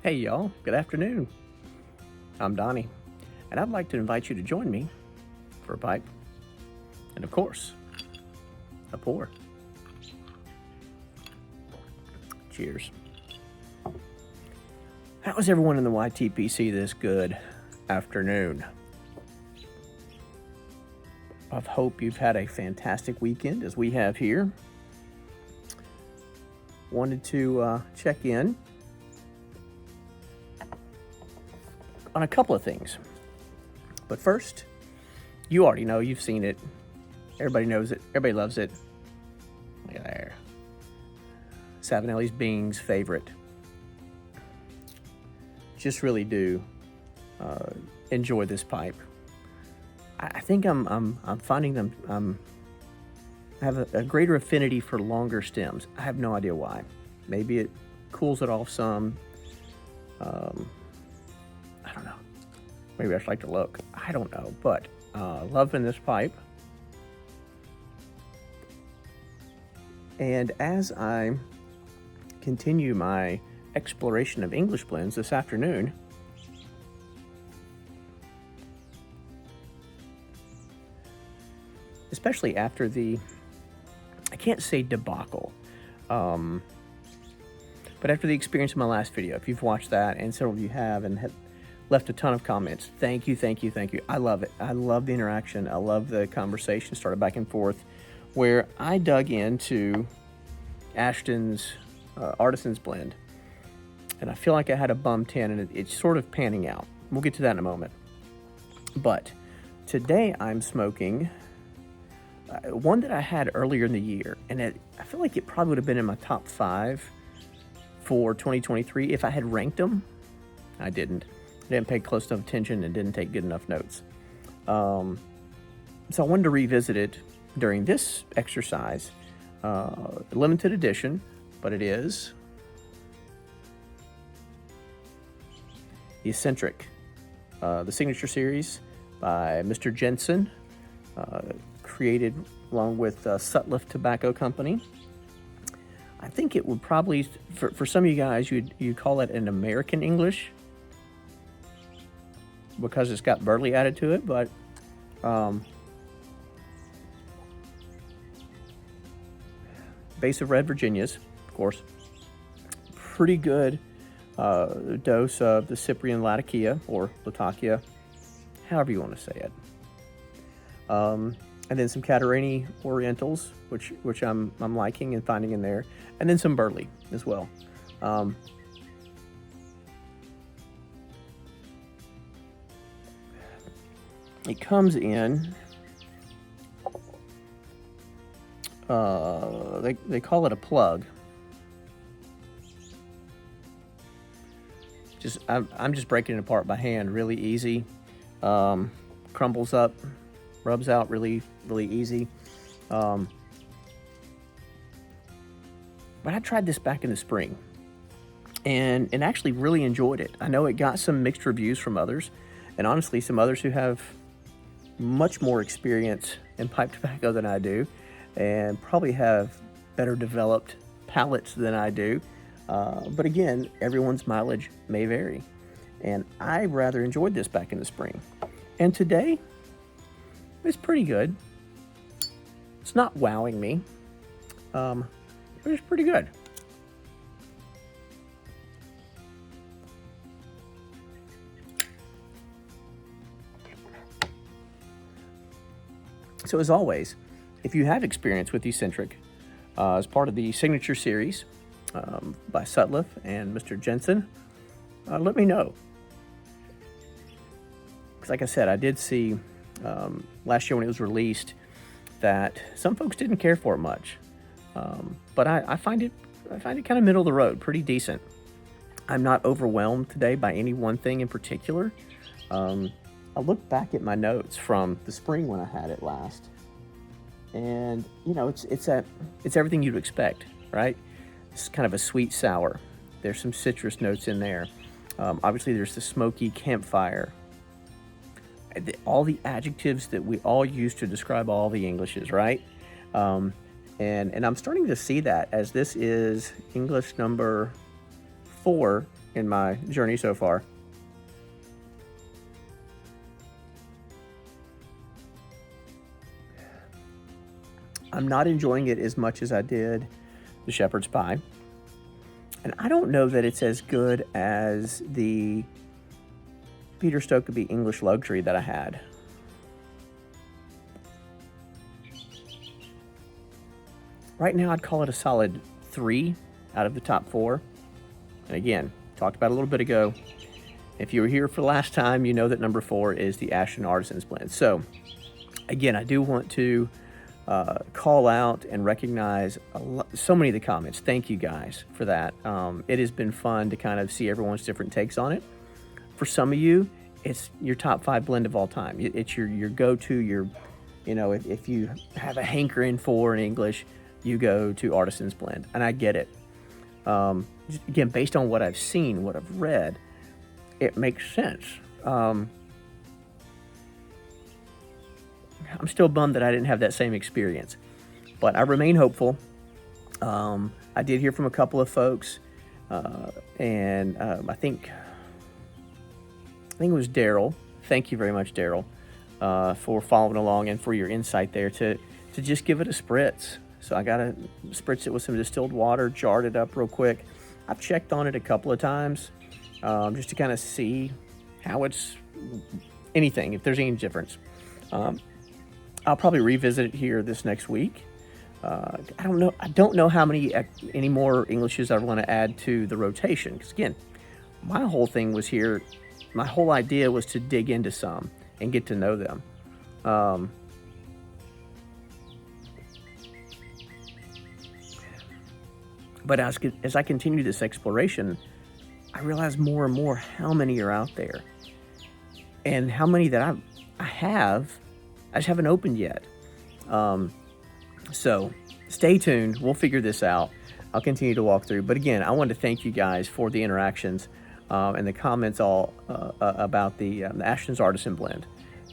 Hey y'all, good afternoon. I'm Donnie, and I'd like to invite you to join me for a pipe, and of course, a pour. Cheers. How is everyone in the YTPC this good afternoon? I hope you've had a fantastic weekend as we have here. Wanted to check in on a couple of things. But first, you already know, you've seen it. Everybody knows it. Everybody loves it. Look at there. Savinelli's Bing's favorite. Just really do enjoy this pipe. I think I'm finding them. I have a greater affinity for longer stems. I have no idea why. Maybe it cools it off some. I don't know. Maybe I should like to look. I don't know, but loving this pipe. And as I continue my exploration of English blends this afternoon, especially after the, I can't say debacle, but after the experience of my last video, if you've watched that, and several of you have, and have left a ton of comments, thank you, thank you, thank you. I love it. I love the interaction. I love the conversation started back and forth, where I dug into Ashton's Artisan's blend, and I feel like I had a bum 10, and it's sort of panning out. We'll get to that in a moment. But today I'm smoking one that I had earlier in the year, and I feel like it probably would have been in my top 5 for 2023 if I had ranked them. I didn't. I didn't pay close enough attention and didn't take good enough notes. So I wanted to revisit it during this exercise. Limited edition, but it is the Eccentric, the signature series by Mr. Jensen, created along with Sutliff Tobacco Company. I think it would probably, for some of you guys, you'd call it an American English because it's got Burley added to it, but base of red Virginias, of course. Pretty good dose of the Cyprian Latakia or Latakia, however you want to say it. And then some Catarrhini Orientals, which I'm liking and finding in there, and then some Burley as well. It comes in, they call it a plug. I'm just breaking it apart by hand, really easy. Crumbles up, rubs out really, really easy. But I tried this back in the spring and actually really enjoyed it. I know it got some mixed reviews from others, and honestly, some others who have much more experience in pipe tobacco than I do, and probably have better developed palates than I do. But again, everyone's mileage may vary. And I rather enjoyed this back in the spring. And today, it's pretty good. It's not wowing me, but it's pretty good. So as always, if you have experience with Eccentric as part of the signature series by Sutliff and Mr. Jensen, let me know. Because like I said, I did see last year when it was released that some folks didn't care for it much, but I find it kind of middle of the road, pretty decent. I'm not overwhelmed today by any one thing in particular. I look back at my notes from the spring when I had it last, and you know, it's everything you'd expect, right? It's kind of a sweet sour. There's some citrus notes in there. Obviously, there's the smoky campfire. All the adjectives that we all use to describe all the Englishes, right? And I'm starting to see that as this is English number 4 in my journey so far. I'm not enjoying it as much as I did the shepherd's pie. And I don't know that it's as good as the Peter Stokeby English Luxury that I had. Right now, I'd call it a solid 3 out of the top 4. And again, talked about a little bit ago. If you were here for the last time, you know that number 4 is the Ashton Artisans blend. So again, I do want to call out and recognize so many of the comments. Thank you guys for that. It has been fun to kind of see everyone's different takes on it. For some of you, it's your top 5 blend of all time. It's your go-to, you know, if you have a hankering for in English, you go to Artisans blend, and I get it. Again, based on what I've seen, what I've read, it makes sense. I'm still bummed that I didn't have that same experience, but I remain hopeful. I did hear from a couple of folks, and I think it was Daryl. Thank you very much, Daryl, for following along and for your insight there to just give it a spritz. So I got to spritz it with some distilled water, jarred it up real quick. I've checked on it a couple of times just to kind of see how it's anything, if there's any difference. I'll probably revisit it here this next week. I don't know how many any more Englishes I want to add to the rotation. Because again, my whole thing was here. My whole idea was to dig into some and get to know them. But as I continue this exploration, I realize more and more how many are out there, and how many that I just haven't opened yet. So stay tuned. We'll figure this out. I'll continue to walk through. But again, I want to thank you guys for the interactions and the comments all about the Ashton's Artisan blend.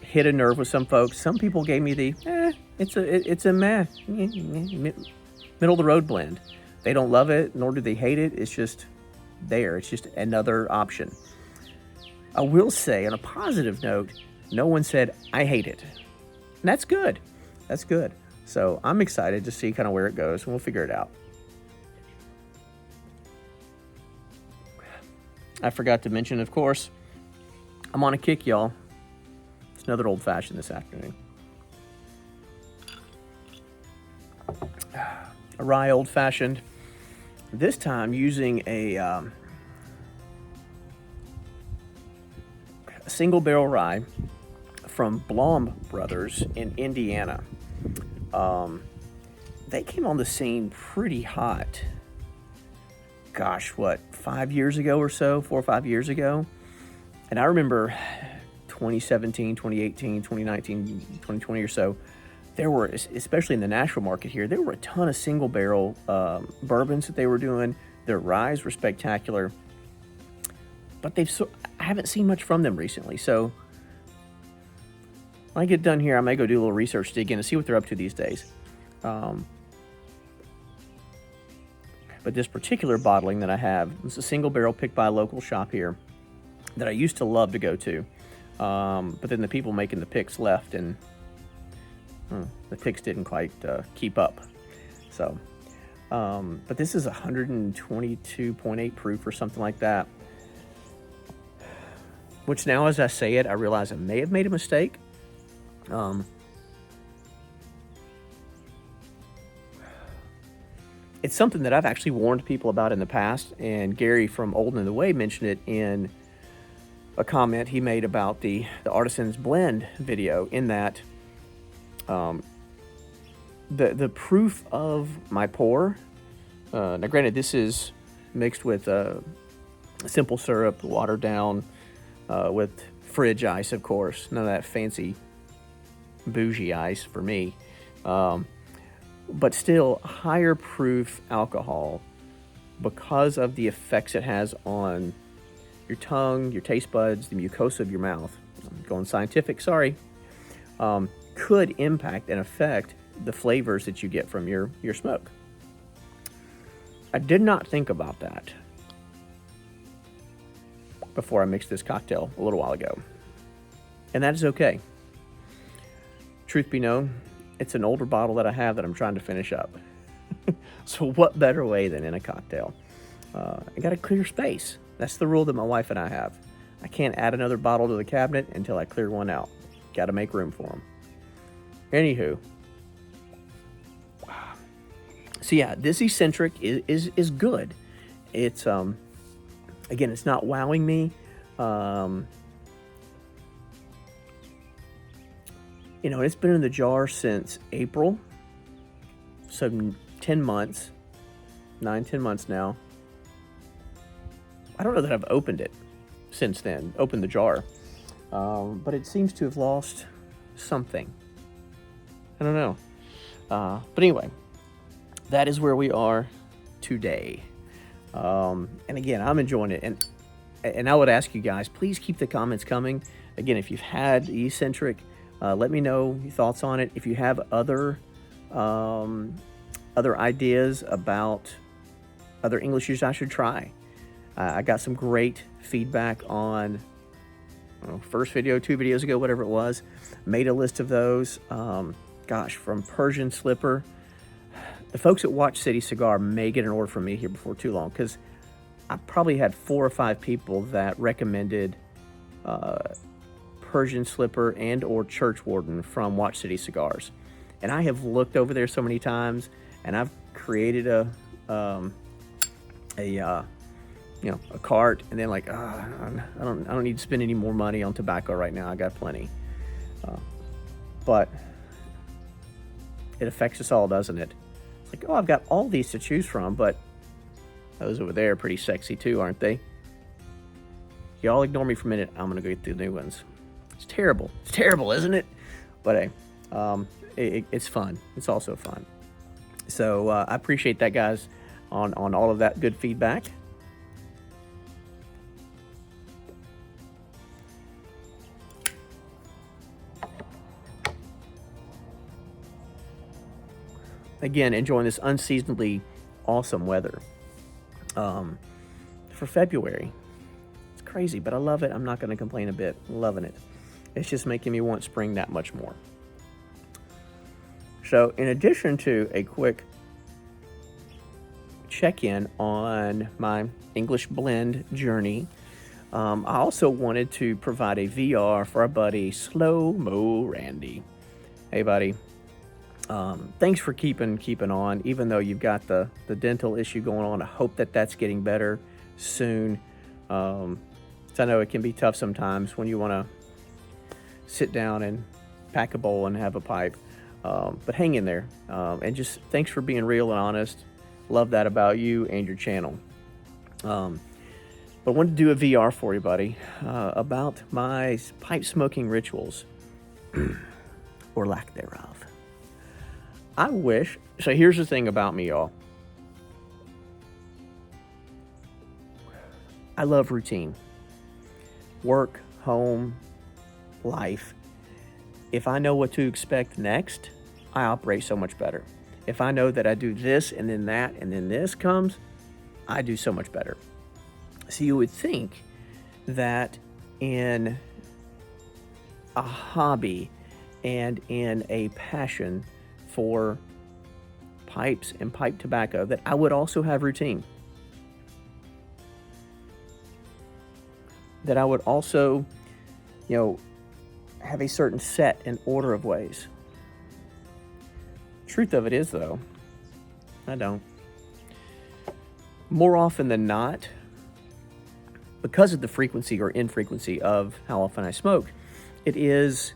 Hit a nerve with some folks. Some people gave me the it's a middle of the road blend. They don't love it, nor do they hate it. It's just there. It's just another option. I will say, on a positive note, no one said, I hate it. And that's good. That's good. So I'm excited to see kind of where it goes, and we'll figure it out. I forgot to mention, of course, I'm on a kick, y'all. It's another Old Fashioned this afternoon. A Rye Old Fashioned. This time using a single barrel rye from Blaum Brothers in Indiana. They came on the scene pretty hot. Gosh, what, 5 years ago or so, 4 or 5 years ago? And I remember 2017, 2018, 2019, 2020 or so, there were, especially in the Nashville market here, there were a ton of single barrel bourbons that they were doing. Their ryes were spectacular, but I haven't seen much from them recently. So when I get done here, I may go do a little research, dig in, and see what they're up to these days. But this particular bottling that I have, it's a single barrel picked by a local shop here that I used to love to go to. But then the people making the picks left, and the picks didn't quite keep up. So, but this is 122.8 proof or something like that. Which now, as I say it, I realize I may have made a mistake. It's something that I've actually warned people about in the past, and Gary from Old and the Way mentioned it in a comment he made about the Artisan's Blend video, in that the proof of my pour, now granted this is mixed with simple syrup, watered down with fridge ice, of course, none of that fancy bougie ice for me, but still higher proof alcohol because of the effects it has on your tongue, your taste buds, the mucosa of your mouth. I'm going scientific, sorry. Could impact and affect the flavors that you get from your smoke. I did not think about that. before I mixed this cocktail a little while ago. And that is okay. Truth be known, it's an older bottle that I have that I'm trying to finish up. So what better way than in a cocktail? I got to clear space. That's the rule that my wife and I have. I can't add another bottle to the cabinet until I clear one out. Got to make room for them. Anywho. So yeah, this Eccentric is good. It's, again, it's not wowing me. You know, it's been in the jar since April. So 10 months, 9-10 months now. I don't know that I've opened it since then, opened the jar. But it seems to have lost something. I don't know. But anyway, that is where we are today. And again, I'm enjoying it. And I would ask you guys, please keep the comments coming. Again, if you've had the Eccentric, let me know your thoughts on it. If you have other ideas about other English years I should try. I got some great feedback on first video, 2 videos ago, whatever it was. Made a list of those. Gosh, from Persian Slipper. The folks at Watch City Cigar may get an order from me here before too long, because I probably had 4 or 5 people that recommended Persian Slipper and or Church Warden from Watch City Cigars. And I have looked over there so many times, and I've created a cart, and then like, I don't need to spend any more money on tobacco right now. I got plenty. But it affects us all, doesn't it? It's like, oh, I've got all these to choose from, but those over there are pretty sexy too, aren't they? Y'all ignore me for a minute. I'm gonna go get the new ones. It's terrible. It's terrible, isn't it? But hey, it's fun. It's also fun. So I appreciate that, guys, on all of that good feedback. Again, enjoying this unseasonably awesome weather for February. It's crazy, but I love it. I'm not going to complain a bit. I'm loving it. It's just making me want spring that much more. So in addition to a quick check-in on my English blend journey, I also wanted to provide a VR for our buddy Slow Mo Randy. Hey, buddy. Thanks for keeping on, even though you've got the dental issue going on. I hope that that's getting better soon. So I know it can be tough sometimes when you want to sit down and pack a bowl and have a pipe. But hang in there. And just thanks for being real and honest. Love that about you and your channel. But I wanted to do a VR for you, buddy, about my pipe smoking rituals, or lack thereof. I wish, so here's the thing about me, y'all. I love routine. Work, home, life. If I know what to expect next, I operate so much better. If I know that I do this and then that and then this comes, I do so much better. So you would think that in a hobby and in a passion for pipes and pipe tobacco, that I would also have routine. That I would also, have a certain set and order of ways. Truth of it is, though, I don't. More often than not, because of the frequency or infrequency of how often I smoke, it is,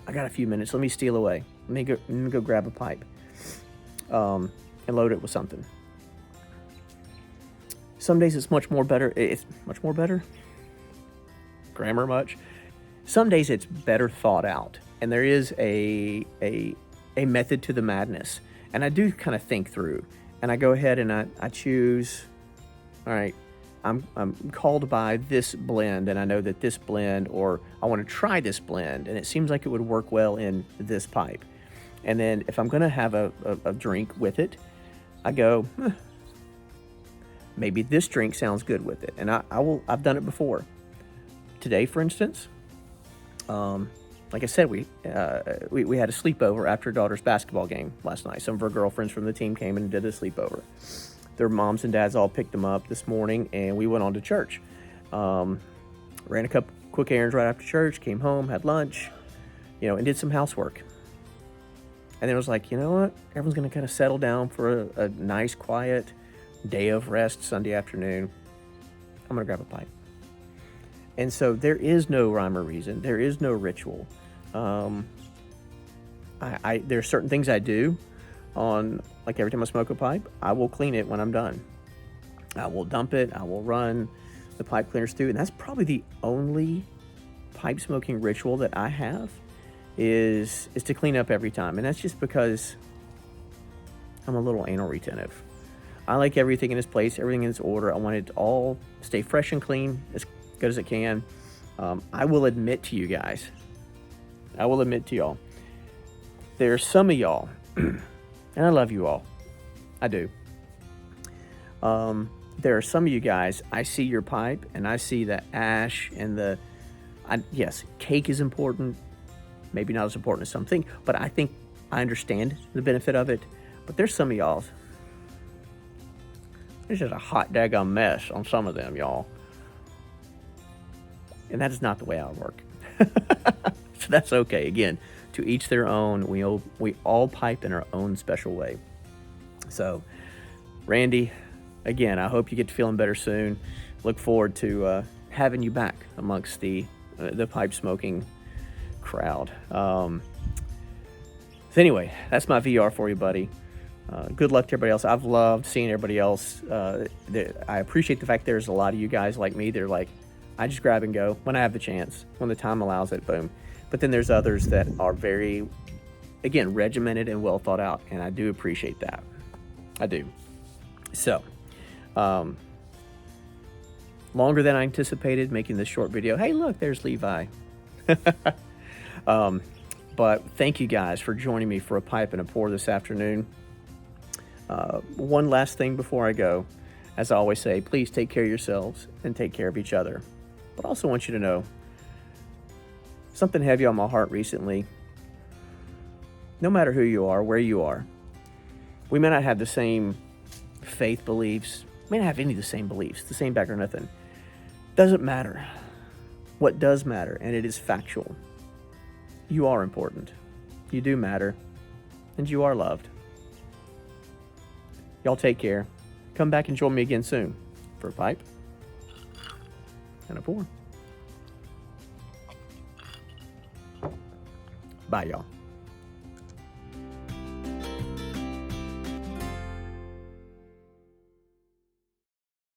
I got a few minutes. Let me steal away. Let me go grab a pipe and load it with something. Some days it's much more better. It's much more better. Grammar much. Some days it's better thought out, and there is a method to the madness. And I do kind of think through, and I go ahead and I choose. All right, I'm called by this blend, and I know that this blend, or I want to try this blend, and it seems like it would work well in this pipe. And then if I'm going to have a drink with it, I go, maybe this drink sounds good with it. And I've done it before. Today, for instance, like I said, we had a sleepover after daughter's basketball game last night. Some of her girlfriends from the team came and did a sleepover. Their moms and dads all picked them up this morning, and we went on to church. Ran a couple quick errands right after church, came home, had lunch, and did some housework. And then it was like, you know what? Everyone's going to kind of settle down for a nice, quiet day of rest Sunday afternoon. I'm going to grab a pipe. And so there is no rhyme or reason. There is no ritual. There are certain things I do on, like every time I smoke a pipe, I will clean it when I'm done. I will dump it. I will run the pipe cleaners through. And that's probably the only pipe smoking ritual that I have is to clean up every time. And that's just because I'm a little anal retentive. I like everything in its place, everything in its order. I want it to all stay fresh and clean, as good as it can. I will admit to you guys, there are some of y'all, and I love you all, I do. There are some of you guys, I see your pipe, and I see the ash and yes, cake is important, maybe not as important as something, but I think I understand the benefit of it. But there's some of y'all, there's just a hot daggone mess on some of them, y'all. And that is not the way I work. So that's okay. Again, to each their own. We all pipe in our own special way. So, Randy, again, I hope you get to feeling better soon. Look forward to having you back amongst the pipe smoking crowd. So anyway, that's my VR for you, buddy. Good luck to everybody else. I've loved seeing everybody else. I appreciate the fact there's a lot of you guys like me. They're like, I just grab and go when I have the chance, when the time allows it, boom. But then there's others that are very, again, regimented and well thought out, and I do appreciate that. I do. So, longer than I anticipated making this short video. Hey, look, there's Levi. But thank you guys for joining me for a pipe and a pour this afternoon. One last thing before I go. As I always say, please take care of yourselves and take care of each other. But I also want you to know something heavy on my heart recently. No matter who you are, where you are, we may not have the same faith beliefs, may not have any of the same beliefs, the same background, nothing. Doesn't matter. What does matter, and it is factual, you are important. You do matter, and you are loved. Y'all take care. Come back and join me again soon for a pipe and a pour. Bye, y'all.